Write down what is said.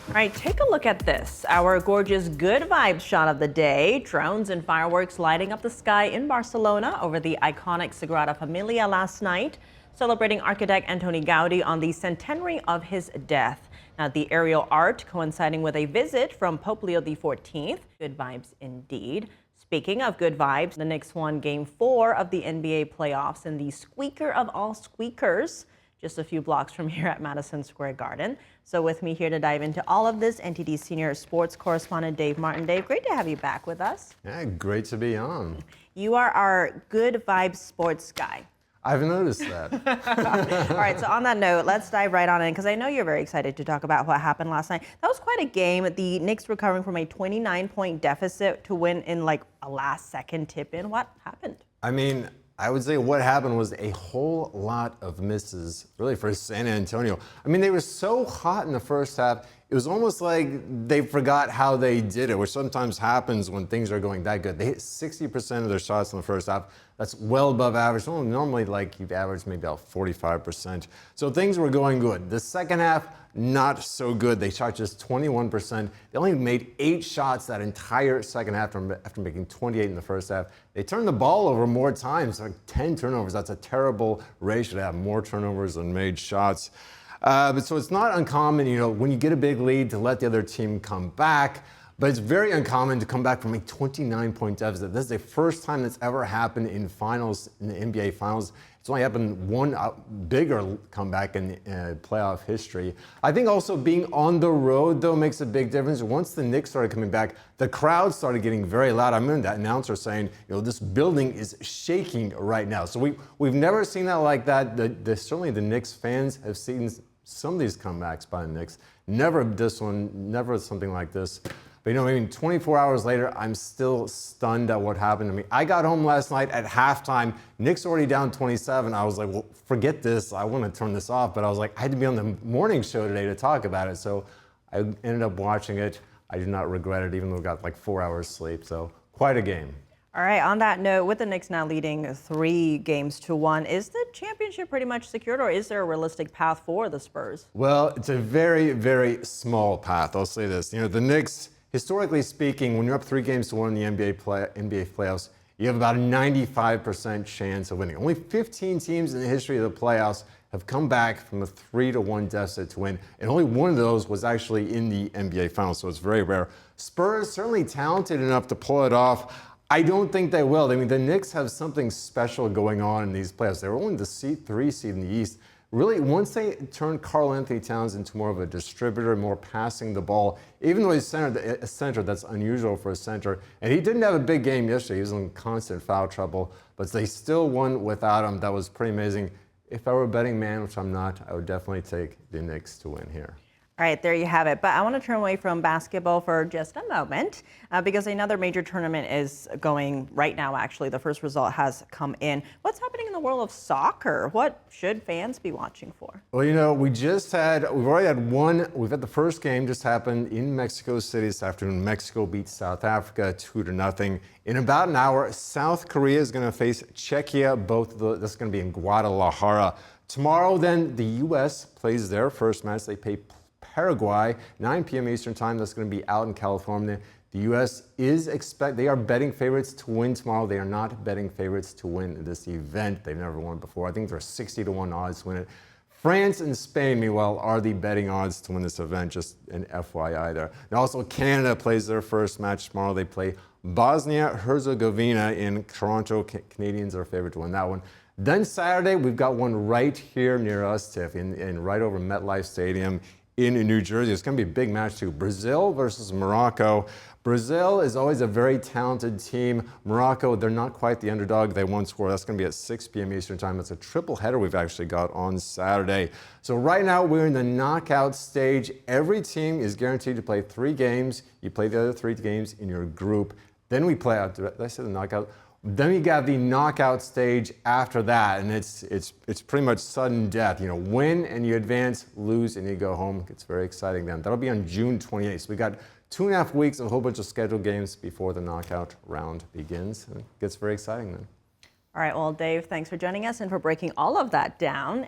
All right, take a look at this. Our gorgeous good vibes shot of the day. Drones and fireworks lighting up the sky in Barcelona over the iconic Sagrada Familia last night, celebrating architect Antoni Gaudi on the centenary of his death. Now, the aerial art coinciding with a visit from Pope Leo XIV. Good vibes indeed. Speaking of good vibes, the Knicks won Game 4 of the NBA playoffs in the squeaker of all squeakers, just a few blocks from here at Madison Square Garden. So with me here to dive into all of this, NTD senior sports correspondent Dave Martin. Dave, great to have you back with us. Yeah, great to be on. You are our good vibes sports guy. I've noticed that. All right, so on that note, let's dive right on in, because I know you're very excited to talk about what happened last night. That was quite a game. The Knicks recovering from a 29-point deficit to win in like a last-second tip-in. What happened? I mean, I would say what happened was a whole lot of misses, really, for San Antonio. I mean, they were so hot in the first half, it was almost like they forgot how they did it, which sometimes happens when things are going that good. They hit 60% of their shots in the first half. That's well above average. Normally, like, you've averaged maybe about 45%. So things were going good. The second half, not so good. They shot just 21%. They only made 8 shots that entire second half after making 28 in the first half. They turned the ball over more times, like 10 turnovers. That's a terrible ratio to have more turnovers than made shots. So it's not uncommon, when you get a big lead to let the other team come back. But it's very uncommon to come back from a 29-point deficit. This is the first time that's ever happened in finals, in the NBA Finals. It's only happened one bigger comeback in playoff history. I think also being on the road, though, makes a big difference. Once the Knicks started coming back, the crowd started getting very loud. I remember that announcer saying, this building is shaking right now. So we've never seen that like that. Certainly the Knicks fans have seen some of these comebacks by the Knicks. Never this one, never something like this. But 24 hours later, I'm still stunned at what happened to me. I got home last night at halftime. Knicks already down 27. I was like, well, forget this. I want to turn this off. But I was like, I had to be on the morning show today to talk about it. So I ended up watching it. I do not regret it, even though I got like 4 hours sleep. So quite a game. All right, on that note, with the Knicks now leading 3-1, is the championship pretty much secured, or is there a realistic path for the Spurs? Well, it's a very, very small path. I'll say this. The Knicks, historically speaking, when you're up 3-1 in the NBA playoffs, you have about a 95% chance of winning. Only 15 teams in the history of the playoffs have come back from a 3-1 deficit to win, and only one of those was actually in the NBA Finals, so it's very rare. Spurs, certainly talented enough to pull it off. I don't think they will. I mean, the Knicks have something special going on in these playoffs. They're only the 3 seed in the East. Really, once they turn Karl-Anthony Towns into more of a distributor, more passing the ball, even though he's a center, that's unusual for a center. And he didn't have a big game yesterday. He was in constant foul trouble, but they still won without him. That was pretty amazing. If I were a betting man, which I'm not, I would definitely take the Knicks to win here. All right, there you have it. But I want to turn away from basketball for just a moment because another major tournament is going right now, actually. The first result has come in. What's happening in the world of soccer? What should fans be watching for? Well, we've already had one. We've had the first game just happened in Mexico City this afternoon. Mexico beat South Africa 2-0. In about an hour, South Korea is going to face Czechia. This is going to be in Guadalajara. Tomorrow, then, the U.S. plays their first match. They play Paraguay, 9 p.m. Eastern Time. That's going to be out in California. The U.S. they are betting favorites to win tomorrow. They are not betting favorites to win this event. They've never won before. I think they're 60-1 odds to win it. France and Spain, meanwhile, are the betting odds to win this event. Just an FYI there. And also, Canada plays their first match tomorrow. They play Bosnia-Herzegovina in Toronto. Canadians are favored to win that one. Then Saturday, we've got one right here near us, Tiff, in right over MetLife Stadium in New Jersey. It's going to be a big match too. Brazil versus Morocco. Brazil is always a very talented team. Morocco, they're not quite the underdog they once were. That's going to be at 6 p.m. Eastern Time. It's a triple header we've actually got on Saturday. So right now we're in the knockout stage. Every team is guaranteed to play 3 games. You play the other 3 games in your group. Then we play out. Did I say the knockout? Then you got the knockout stage after that, and it's pretty much sudden death. Win and you advance, lose and you go home. It's very exciting then. That'll be on June 28th. So we got 2.5 weeks of a whole bunch of scheduled games before the knockout round begins. And it gets very exciting then. All right, well, Dave, thanks for joining us and for breaking all of that down.